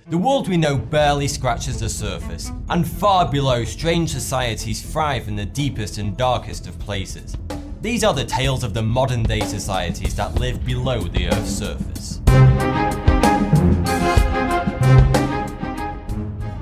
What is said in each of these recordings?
The world we know barely scratches the surface, and far below, strange societies thrive in the deepest and darkest of places. These are the tales of the modern day societies that live below the Earth's surface.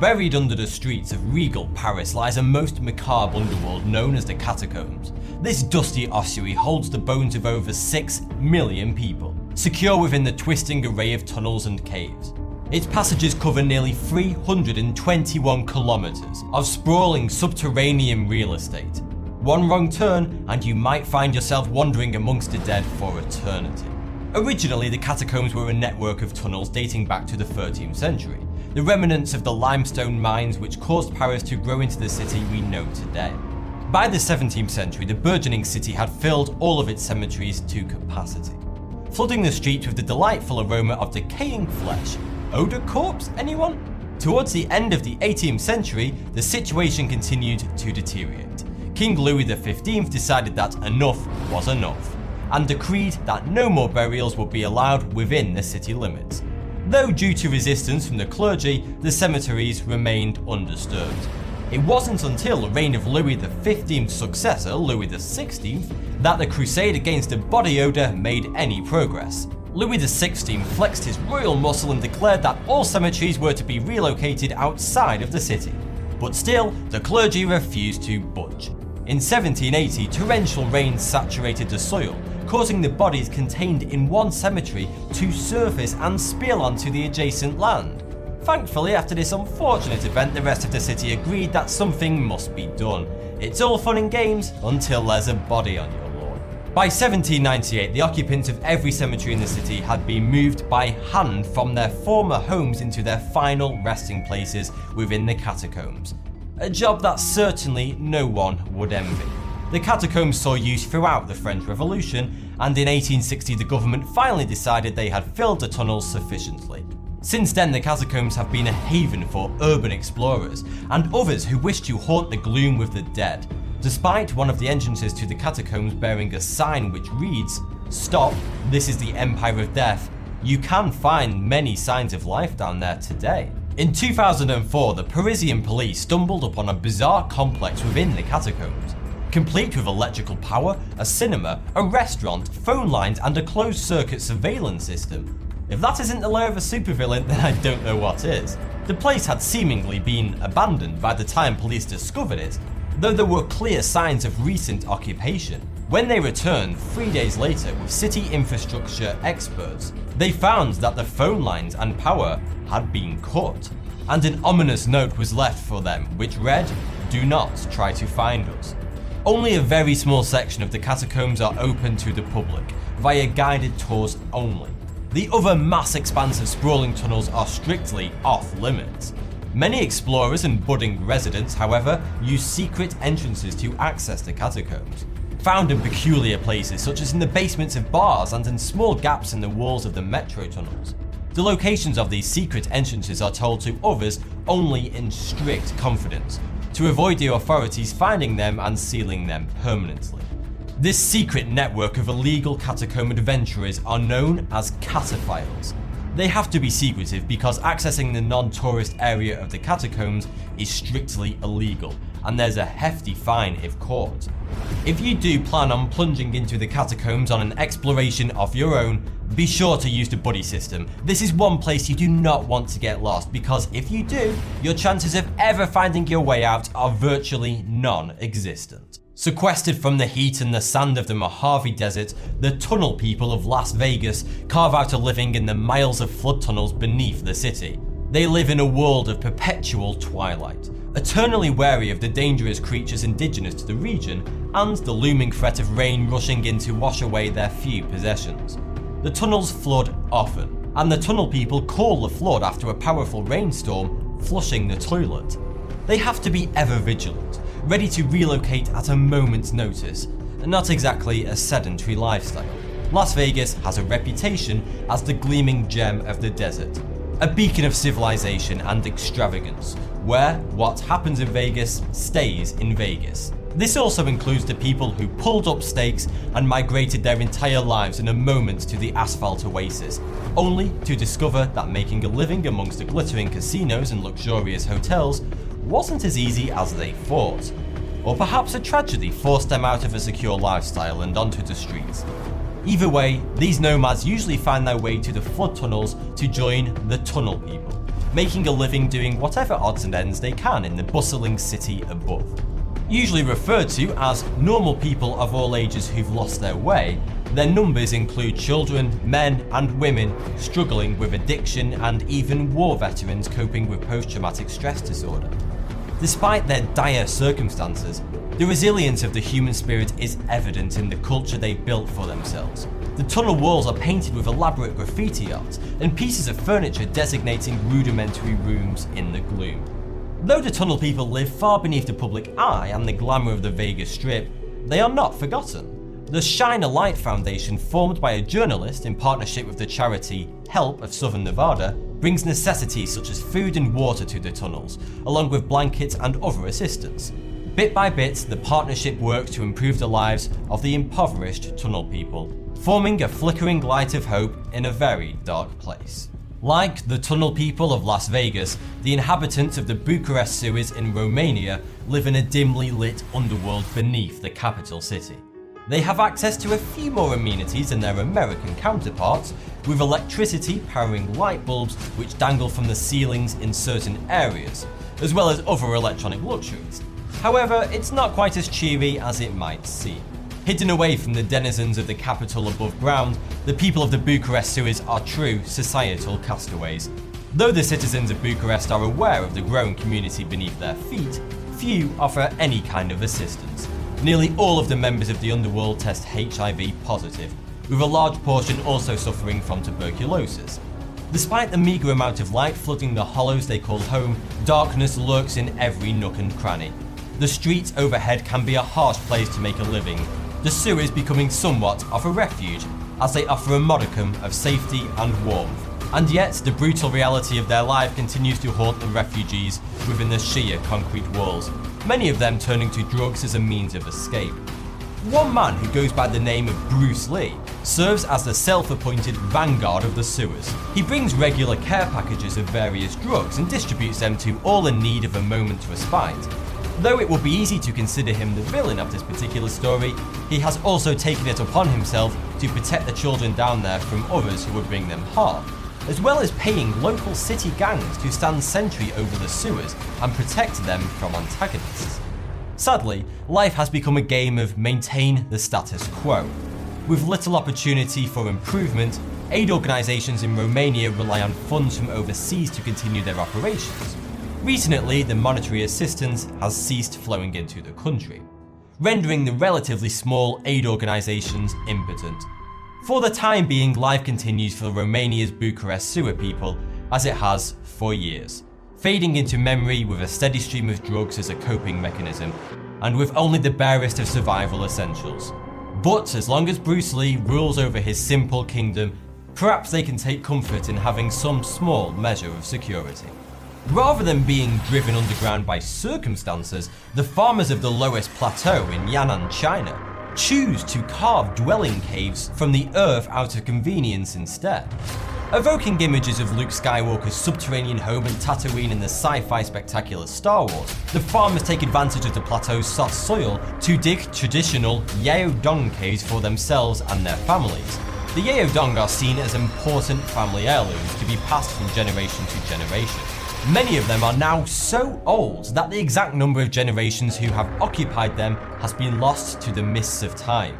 Buried under the streets of regal Paris lies a most macabre underworld known as the Catacombs. This dusty ossuary holds the bones of over 6 million people, secure within the twisting array of tunnels and caves. Its passages cover nearly 321 kilometers of sprawling subterranean real estate. One wrong turn and you might find yourself wandering amongst the dead for eternity. Originally, the catacombs were a network of tunnels dating back to the 13th century, the remnants of the limestone mines which caused Paris to grow into the city we know today. By the 17th century, the burgeoning city had filled all of its cemeteries to capacity, flooding the streets with the delightful aroma of decaying flesh. Odor corpse, anyone? Towards the end of the 18th century, the situation continued to deteriorate. King Louis XV decided that enough was enough, and decreed that no more burials would be allowed within the city limits. Though due to resistance from the clergy, the cemeteries remained undisturbed. It wasn't until the reign of Louis XV's successor, Louis XVI, that the crusade against the body odour made any progress. Louis XVI flexed his royal muscle and declared that all cemeteries were to be relocated outside of the city. But still, the clergy refused to budge. In 1780, torrential rains saturated the soil, causing the bodies contained in one cemetery to surface and spill onto the adjacent land. Thankfully, after this unfortunate event, the rest of the city agreed that something must be done. It's all fun and games until there's a body on your lawn. By 1798, the occupants of every cemetery in the city had been moved by hand from their former homes into their final resting places within the catacombs. A job that certainly no one would envy. The catacombs saw use throughout the French Revolution, and in 1860 the government finally decided they had filled the tunnels sufficiently. Since then, the catacombs have been a haven for urban explorers and others who wish to haunt the gloom with the dead. Despite one of the entrances to the catacombs bearing a sign which reads, "Stop, this is the Empire of Death," you can find many signs of life down there today. In 2004, the Parisian police stumbled upon a bizarre complex within the catacombs, complete with electrical power, a cinema, a restaurant, phone lines, and a closed-circuit surveillance system. If that isn't the lair of a supervillain, then I don't know what is. The place had seemingly been abandoned by the time police discovered it, though there were clear signs of recent occupation. When they returned 3 days later with city infrastructure experts, they found that the phone lines and power had been cut, and an ominous note was left for them which read, "Do not try to find us." Only a very small section of the catacombs are open to the public, via guided tours only. The other mass expanse of sprawling tunnels are strictly off limits. Many explorers and budding residents, however, use secret entrances to access the catacombs, found in peculiar places such as in the basements of bars and in small gaps in the walls of the metro tunnels. The locations of these secret entrances are told to others only in strict confidence, to avoid the authorities finding them and sealing them permanently. This secret network of illegal catacomb adventurers are known as cataphiles. They have to be secretive because accessing the non-tourist area of the catacombs is strictly illegal, and there's a hefty fine if caught. If you do plan on plunging into the catacombs on an exploration of your own, be sure to use the buddy system. This is one place you do not want to get lost, because if you do, your chances of ever finding your way out are virtually non-existent. Sequestered from the heat and the sand of the Mojave Desert, the tunnel people of Las Vegas carve out a living in the miles of flood tunnels beneath the city. They live in a world of perpetual twilight, eternally wary of the dangerous creatures indigenous to the region and the looming threat of rain rushing in to wash away their few possessions. The tunnels flood often, and the tunnel people call the flood after a powerful rainstorm flushing the toilet. They have to be ever vigilant, ready to relocate at a moment's notice, and not exactly a sedentary lifestyle. Las Vegas has a reputation as the gleaming gem of the desert, a beacon of civilization and extravagance, where what happens in Vegas stays in Vegas. This also includes the people who pulled up stakes and migrated their entire lives in a moment to the asphalt oasis, only to discover that making a living amongst the glittering casinos and luxurious hotels wasn't as easy as they thought. Or perhaps a tragedy forced them out of a secure lifestyle and onto the streets. Either way, these nomads usually find their way to the flood tunnels to join the tunnel people, making a living doing whatever odds and ends they can in the bustling city above. Usually referred to as normal people of all ages who've lost their way, their numbers include children, men and women struggling with addiction and even war veterans coping with post-traumatic stress disorder. Despite their dire circumstances, the resilience of the human spirit is evident in the culture they built for themselves. The tunnel walls are painted with elaborate graffiti art and pieces of furniture designating rudimentary rooms in the gloom. Though the tunnel people live far beneath the public eye and the glamour of the Vegas Strip, they are not forgotten. The Shine a Light Foundation, formed by a journalist in partnership with the charity Help of Southern Nevada, brings necessities such as food and water to the tunnels, along with blankets and other assistance. Bit by bit, the partnership works to improve the lives of the impoverished tunnel people, forming a flickering light of hope in a very dark place. Like the tunnel people of Las Vegas, the inhabitants of the Bucharest sewers in Romania live in a dimly lit underworld beneath the capital city. They have access to a few more amenities than their American counterparts, with electricity powering light bulbs which dangle from the ceilings in certain areas, as well as other electronic luxuries. However, it's not quite as cheery as it might seem. Hidden away from the denizens of the capital above ground, the people of the Bucharest sewers are true societal castaways. Though the citizens of Bucharest are aware of the growing community beneath their feet, few offer any kind of assistance. Nearly all of the members of the underworld test HIV positive, with a large portion also suffering from tuberculosis. Despite the meagre amount of light flooding the hollows they call home, darkness lurks in every nook and cranny. The streets overhead can be a harsh place to make a living, the sewers becoming somewhat of a refuge, as they offer a modicum of safety and warmth. And yet, the brutal reality of their life continues to haunt the refugees within the sheer concrete walls, many of them turning to drugs as a means of escape. One man who goes by the name of Bruce Lee serves as the self-appointed vanguard of the sewers. He brings regular care packages of various drugs and distributes them to all in need of a moment's respite. Though it would be easy to consider him the villain of this particular story, he has also taken it upon himself to protect the children down there from others who would bring them harm, as well as paying local city gangs to stand sentry over the sewers and protect them from antagonists. Sadly, life has become a game of maintain the status quo. With little opportunity for improvement, aid organisations in Romania rely on funds from overseas to continue their operations. Recently, the monetary assistance has ceased flowing into the country, rendering the relatively small aid organisations impotent. For the time being, life continues for Romania's Bucharest sewer people as it has for years, fading into memory with a steady stream of drugs as a coping mechanism, and with only the barest of survival essentials. But as long as Bruce Lee rules over his simple kingdom, perhaps they can take comfort in having some small measure of security. Rather than being driven underground by circumstances, the farmers of the lowest plateau in Yan'an, China, choose to carve dwelling caves from the earth out of convenience instead. Evoking images of Luke Skywalker's subterranean home in Tatooine in the sci-fi spectacular Star Wars, the farmers take advantage of the plateau's soft soil to dig traditional Yeodong caves for themselves and their families. The Yeodong are seen as important family heirlooms to be passed from generation to generation. Many of them are now so old that the exact number of generations who have occupied them has been lost to the mists of time.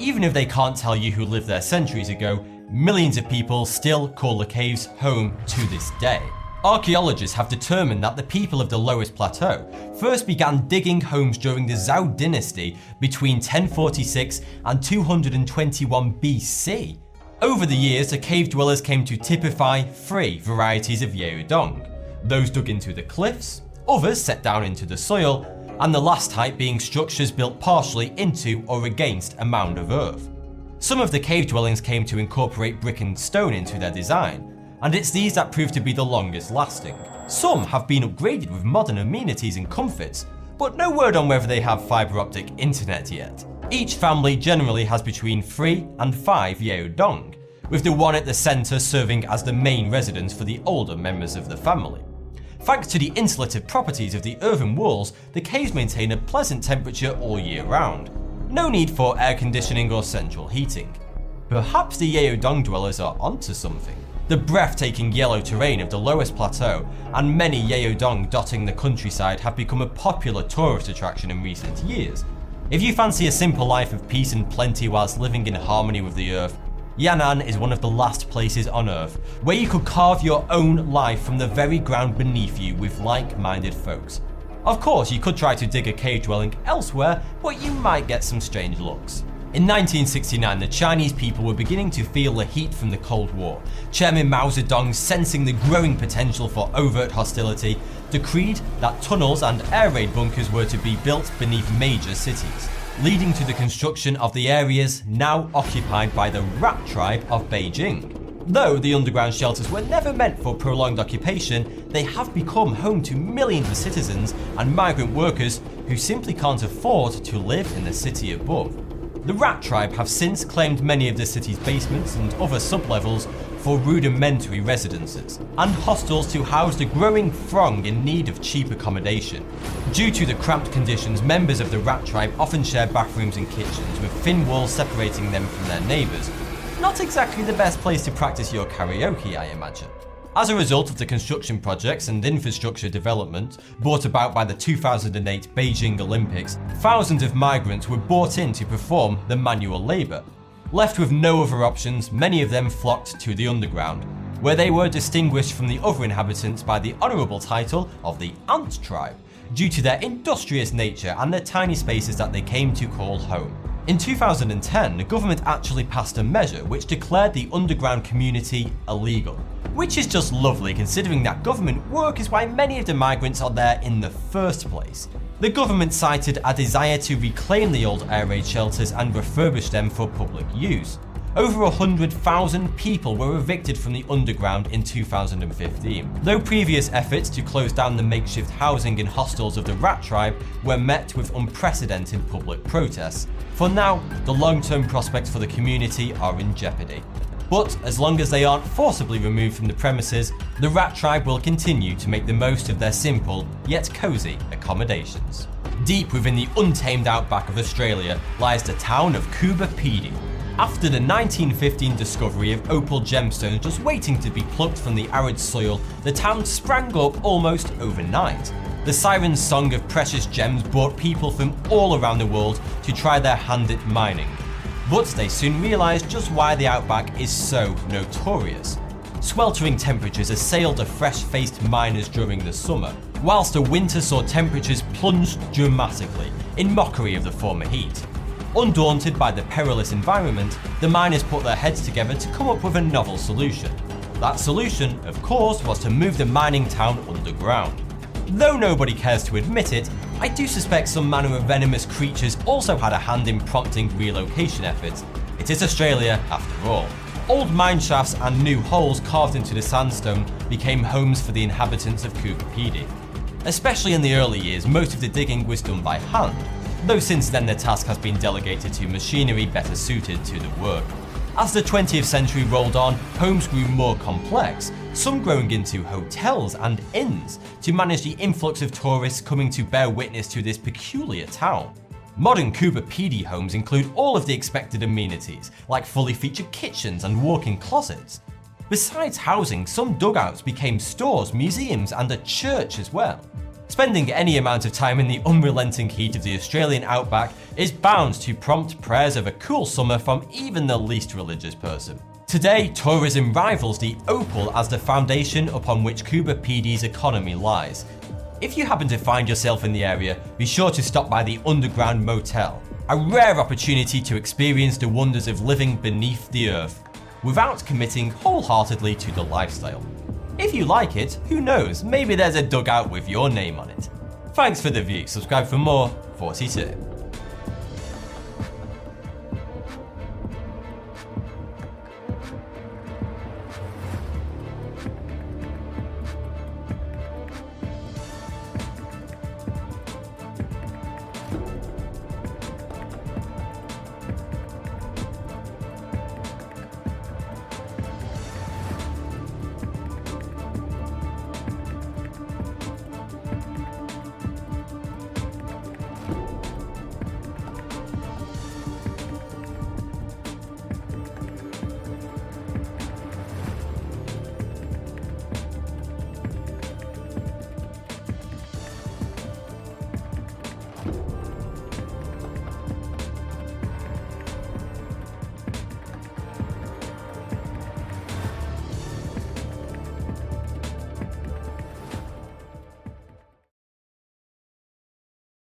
Even if they can't tell you who lived there centuries ago, millions of people still call the caves home to this day. Archaeologists have determined that the people of the lowest plateau first began digging homes during the Zhou dynasty between 1046 and 221 BC. Over the years, the cave dwellers came to typify three varieties of Yeodong. Those dug into the cliffs, others set down into the soil, and the last type being structures built partially into or against a mound of earth. Some of the cave dwellings came to incorporate brick and stone into their design, and it's these that prove to be the longest lasting. Some have been upgraded with modern amenities and comforts, but no word on whether they have fibre optic internet yet. Each family generally has between 3 and 5 yeodong, with the one at the centre serving as the main residence for the older members of the family. Thanks to the insulative properties of the earthen walls, the caves maintain a pleasant temperature all year round. No need for air conditioning or central heating. Perhaps the yeodong dwellers are onto something. The breathtaking yellow terrain of the lowest plateau and many yeodong dotting the countryside have become a popular tourist attraction in recent years. If you fancy a simple life of peace and plenty whilst living in harmony with the earth, Yan'an is one of the last places on earth where you could carve your own life from the very ground beneath you with like-minded folks. Of course, you could try to dig a cave dwelling elsewhere, but you might get some strange looks. In 1969, the Chinese people were beginning to feel the heat from the Cold War. Chairman Mao Zedong, sensing the growing potential for overt hostility, decreed that tunnels and air raid bunkers were to be built beneath major cities, leading to the construction of the areas now occupied by the Rat Tribe of Beijing. Though the underground shelters were never meant for prolonged occupation, they have become home to millions of citizens and migrant workers who simply can't afford to live in the city above. The Rat Tribe have since claimed many of the city's basements and other sublevels for rudimentary residences, and hostels to house the growing throng in need of cheap accommodation. Due to the cramped conditions, members of the Rat Tribe often share bathrooms and kitchens, with thin walls separating them from their neighbours. Not exactly the best place to practice your karaoke, I imagine. As a result of the construction projects and infrastructure development brought about by the 2008 Beijing Olympics, thousands of migrants were brought in to perform the manual labour. Left with no other options, many of them flocked to the underground, where they were distinguished from the other inhabitants by the honourable title of the Ant Tribe, due to their industrious nature and the tiny spaces that they came to call home. In 2010, the government actually passed a measure which declared the underground community illegal, which is just lovely considering that government work is why many of the migrants are there in the first place. The government cited a desire to reclaim the old air raid shelters and refurbish them for public use. Over 100,000 people were evicted from the underground in 2015, though previous efforts to close down the makeshift housing and hostels of the Rat Tribe were met with unprecedented public protests. For now, the long-term prospects for the community are in jeopardy. But as long as they aren't forcibly removed from the premises, the Rat Tribe will continue to make the most of their simple yet cosy accommodations. Deep within the untamed outback of Australia lies the town of Cappadocia. After the 1915 discovery of opal gemstones just waiting to be plucked from the arid soil, the town sprang up almost overnight. The siren song of precious gems brought people from all around the world to try their hand at mining. But they soon realised just why the outback is so notorious. Sweltering temperatures assailed the fresh-faced miners during the summer, whilst the winter saw temperatures plunge dramatically, in mockery of the former heat. Undaunted by the perilous environment, the miners put their heads together to come up with a novel solution. That solution, of course, was to move the mining town underground. Though nobody cares to admit it, I do suspect some manner of venomous creatures also had a hand in prompting relocation efforts. It is Australia after all. Old mine shafts and new holes carved into the sandstone became homes for the inhabitants of Cappadocia. Especially in the early years, most of the digging was done by hand, though since then the task has been delegated to machinery better suited to the work. As the 20th century rolled on, homes grew more complex, some growing into hotels and inns to manage the influx of tourists coming to bear witness to this peculiar town. Modern Cappadocia homes include all of the expected amenities, like fully featured kitchens and walk-in closets. Besides housing, some dugouts became stores, museums, and a church as well. Spending any amount of time in the unrelenting heat of the Australian outback is bound to prompt prayers of a cool summer from even the least religious person. Today, tourism rivals the opal as the foundation upon which Cappadocia's economy lies. If you happen to find yourself in the area, be sure to stop by the Underground Motel, a rare opportunity to experience the wonders of living beneath the earth, without committing wholeheartedly to the lifestyle. If you like it, who knows, maybe there's a dugout with your name on it. Thanks for the view, subscribe for more. 42.